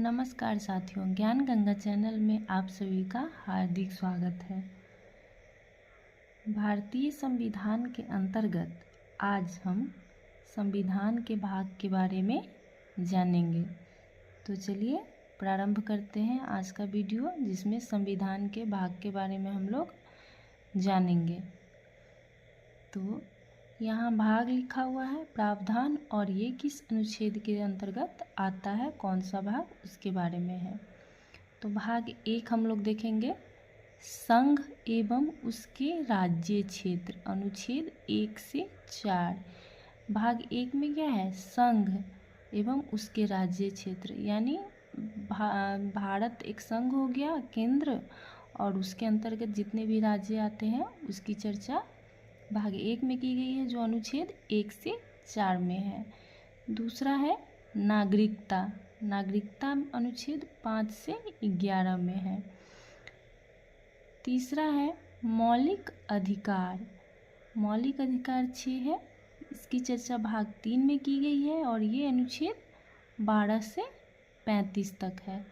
नमस्कार साथियों, ज्ञान गंगा चैनल में आप सभी का हार्दिक स्वागत है। भारतीय संविधान के अंतर्गत आज हम संविधान के भाग के बारे में जानेंगे। तो चलिए प्रारंभ करते हैं आज का वीडियो, जिसमें संविधान के भाग के बारे में हम लोग जानेंगे। तो यहाँ भाग लिखा हुआ है प्रावधान, और ये किस अनुच्छेद के अंतर्गत आता है, कौन सा भाग, उसके बारे में है। तो भाग 1 हम लोग देखेंगे, संघ एवं उसके राज्य क्षेत्र, अनुच्छेद 1 से 4। भाग 1 में क्या है, संघ एवं उसके राज्य क्षेत्र, यानी भारत एक संघ हो गया, केंद्र, और उसके अंतर्गत जितने भी राज्य आते हैं उसकी चर्चा भाग 1 में की गई है, जो अनुच्छेद 1 से 4 में है। दूसरा है नागरिकता, नागरिकता अनुच्छेद 5 से 11 में है। तीसरा है मौलिक अधिकार, मौलिक अधिकार 6 है, इसकी चर्चा भाग 3 में की गई है, और ये अनुच्छेद 12 से 35 तक है।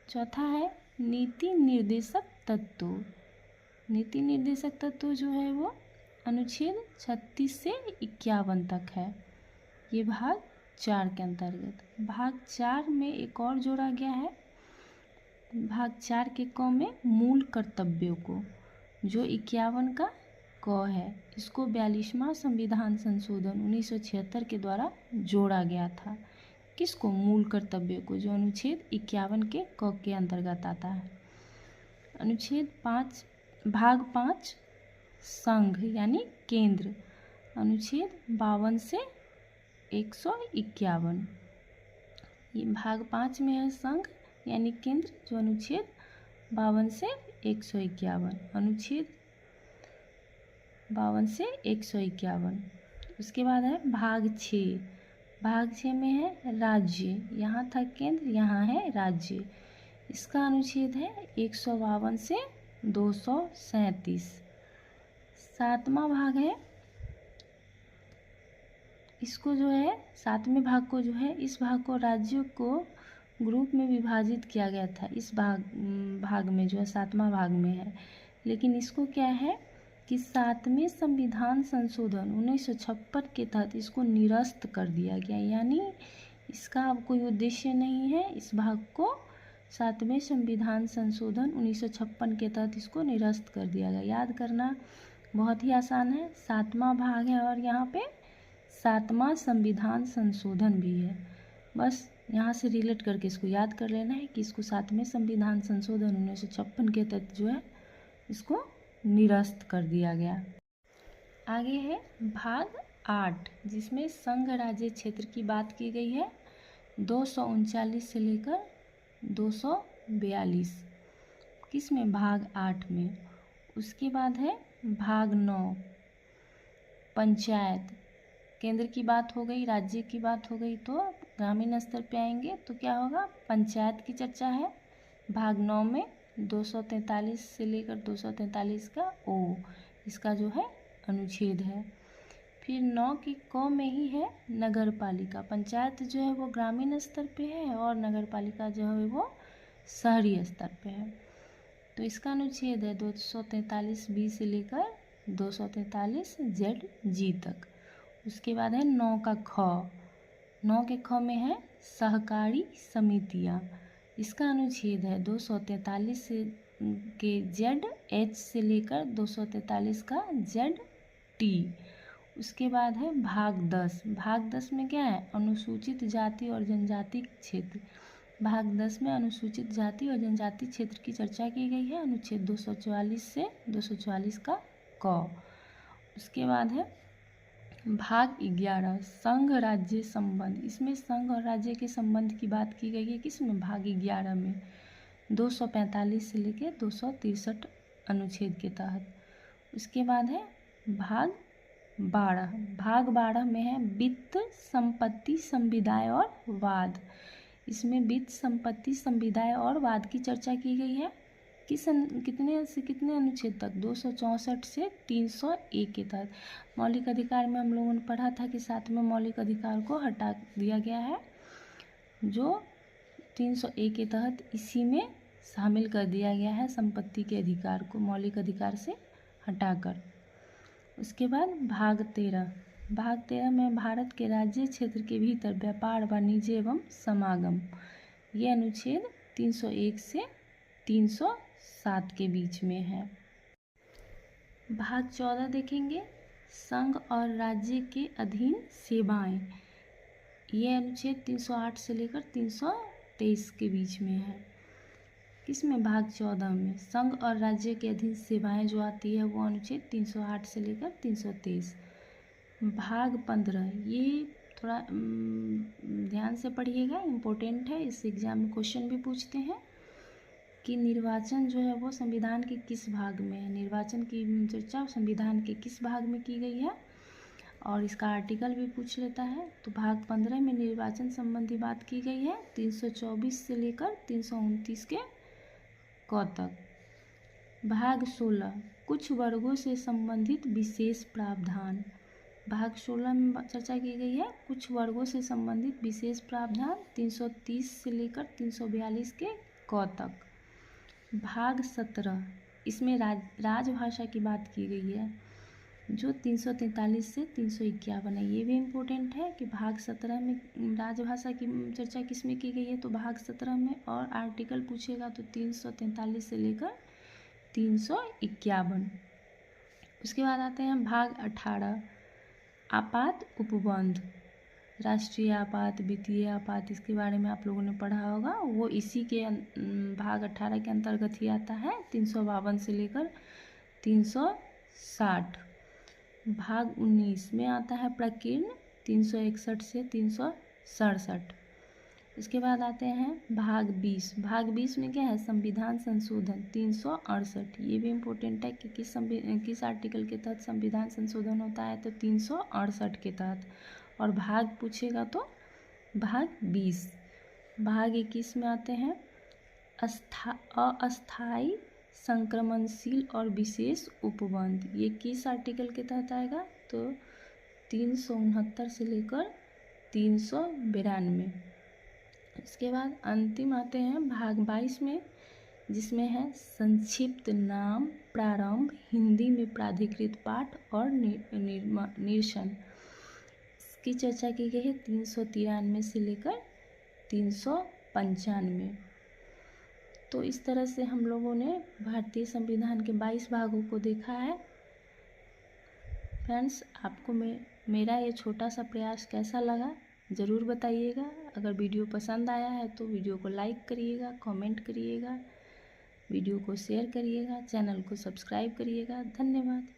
चौथा है नीति निर्देशक तत्व, नीति निर्देशक तत्व जो है वो अनुच्छेद 36 से 51 तक है। ये भाग 4 के अंतर्गत। भाग 4 में एक और जोड़ा गया है, भाग 4 के क में मूल कर्तव्यों को, जो 51 का क है, इसको 42वां संविधान संशोधन 1976 के द्वारा जोड़ा गया था। किसको, मूल कर्तव्यों को, जो अनुच्छेद 51 के क के अंतर्गत आता है। अनुच्छेद 5 भाग 5 संघ यानी केंद्र, अनुच्छेद 52 से 151। ये भाग 5 में है संघ यानी केंद्र, जो अनुच्छेद 52 से 151, अनुच्छेद 52 से 151। उसके बाद है भाग 6, भाग 6 में है राज्य, यहाँ था केंद्र, यहाँ है राज्य, इसका अनुच्छेद है 152 से 237। 7वां भाग है, इसको जो है 7वें भाग को जो है, इस भाग को राज्यों को ग्रुप में विभाजित किया गया था, इस भाग में जो है 7वां भाग में है, लेकिन इसको क्या है कि 7वें संविधान संशोधन 1956 के तहत इसको निरस्त कर दिया गया, यानी इसका अब कोई उद्देश्य नहीं है। इस भाग को 7वें संविधान संशोधन 1956 के तहत इसको निरस्त कर दिया गया। याद करना बहुत ही आसान है, 7वां भाग है और यहाँ पे 7वां संविधान संशोधन भी है। बस यहाँ से रिलेट करके इसको याद कर लेना है कि इसको 7वें संविधान संशोधन 1956 के तहत जो है इसको निरस्त कर दिया गया। आगे है भाग 8, जिसमें संघ राज्य क्षेत्र की बात की गई है, 239 से लेकर 242, किसमें, भाग 8 में। उसके बाद है भाग 9 पंचायत, केंद्र की बात हो गई, राज्य की बात हो गई, तो ग्रामीण स्तर पे आएंगे तो क्या होगा, पंचायत की चर्चा है। भाग 9 में 243 से लेकर 243 का ओ, इसका जो है अनुच्छेद है। फिर 9 की क में ही है नगर पालिका, पंचायत जो है वो ग्रामीण स्तर पे है और नगर पालिका जो है वो शहरी स्तर पे है। तो इसका अनुच्छेद है 243 बी से लेकर 243 जेड जी तक। उसके बाद है 9 का ख, 9 के ख में है सहकारी समितियाँ, इसका अनुच्छेद है 243 से के जेड एच से लेकर 243 का जेड टी। उसके बाद है भाग 10, भाग 10 में क्या है, अनुसूचित जाति और जनजाति क्षेत्र, भाग 10 में अनुसूचित जाति और जनजाति क्षेत्र की चर्चा की गई है, अनुच्छेद 244 से 244 का क। उसके बाद है भाग 11 संघ राज्य संबंध, इसमें संघ और राज्य के संबंध की बात की गई है, किसमें, भाग 11 में 245 से लेकर 263 अनुच्छेद के तहत। उसके बाद है भाग 12, भाग 12 में है वित्त संपत्ति संविदाय और वाद, इसमें वित्त संपत्ति संविदाय और वाद की चर्चा की गई है, कितने से कितने अनुच्छेद तक, 264 से 301 के तहत। मौलिक अधिकार में हम लोगों ने पढ़ा था कि 7वें मौलिक अधिकार को हटा दिया गया है, जो 301 के तहत इसी में शामिल कर दिया गया है संपत्ति के अधिकार को मौलिक अधिकार से हटाकर। उसके बाद भाग 13 में भारत के राज्य क्षेत्र के भीतर व्यापार वाणिज्य एवं समागम, ये अनुच्छेद 301 से 307 के बीच में है। भाग 14 देखेंगे, संघ और राज्य के अधीन सेवाएं, ये अनुच्छेद 308 से लेकर 323 के बीच में है। किसमें? भाग 14 में संघ और राज्य के अधीन सेवाएं जो आती है वो अनुच्छेद 308 से लेकर 323। भाग 15 ये थोड़ा ध्यान से पढ़िएगा, इम्पोर्टेंट है, इस एग्जाम में क्वेश्चन भी पूछते हैं कि निर्वाचन जो है वो संविधान के किस भाग में है। निर्वाचन की चर्चा संविधान के किस भाग में की गई है और इसका आर्टिकल भी पूछ लेता है। तो भाग 15 में निर्वाचन संबंधी बात की गई है 324 से लेकर 329 के क तक। भाग 16 कुछ वर्गों से संबंधित विशेष प्रावधान, भाग 16 में चर्चा की गई है कुछ वर्गों से संबंधित विशेष प्रावधान 330 से लेकर 342 के क तक। भाग 17 इसमें राजभाषा की बात की गई है जो 343 से 351 है। ये भी इम्पोर्टेंट है कि भाग 17 में राजभाषा की चर्चा किस में की गई है, तो भाग 17 में, और आर्टिकल पूछेगा तो 343 से लेकर 351। उसके बाद आते हैं भाग 18 आपात उपबंध, राष्ट्रीय आपात, वित्तीय आपात, इसके बारे में आप लोगों ने पढ़ा होगा, वो इसी के भाग 18 के अंतर्गत ही आता है 352 से लेकर 360। भाग 19 में आता है प्रकीर्ण 361 से 367। इसके बाद आते हैं भाग 20। भाग 20 में क्या है? संविधान संशोधन 368। ये भी इम्पोर्टेंट है कि किस आर्टिकल के तहत संविधान संशोधन होता है, तो 368 के तहत। और भाग पूछेगा तो भाग 20। भाग 21 में आते हैं अस्थायी संक्रमणशील और विशेष उपबंध, ये किस आर्टिकल के तहत आएगा, तो 369 से लेकर 392। इसके बाद अंतिम आते हैं भाग 22 में, जिसमें है संक्षिप्त नाम प्रारंभ, हिंदी में प्राधिकृत पाठ और निरसन, इसकी चर्चा की गई है 393 से लेकर 395। तो इस तरह से हम लोगों ने भारतीय संविधान के 22 भागों को देखा है। फ्रेंड्स, आपको मेरा ये छोटा सा प्रयास कैसा लगा ज़रूर बताइएगा। अगर वीडियो पसंद आया है तो वीडियो को लाइक करिएगा, कमेंट करिएगा, वीडियो को शेयर करिएगा, चैनल को सब्सक्राइब करिएगा। धन्यवाद।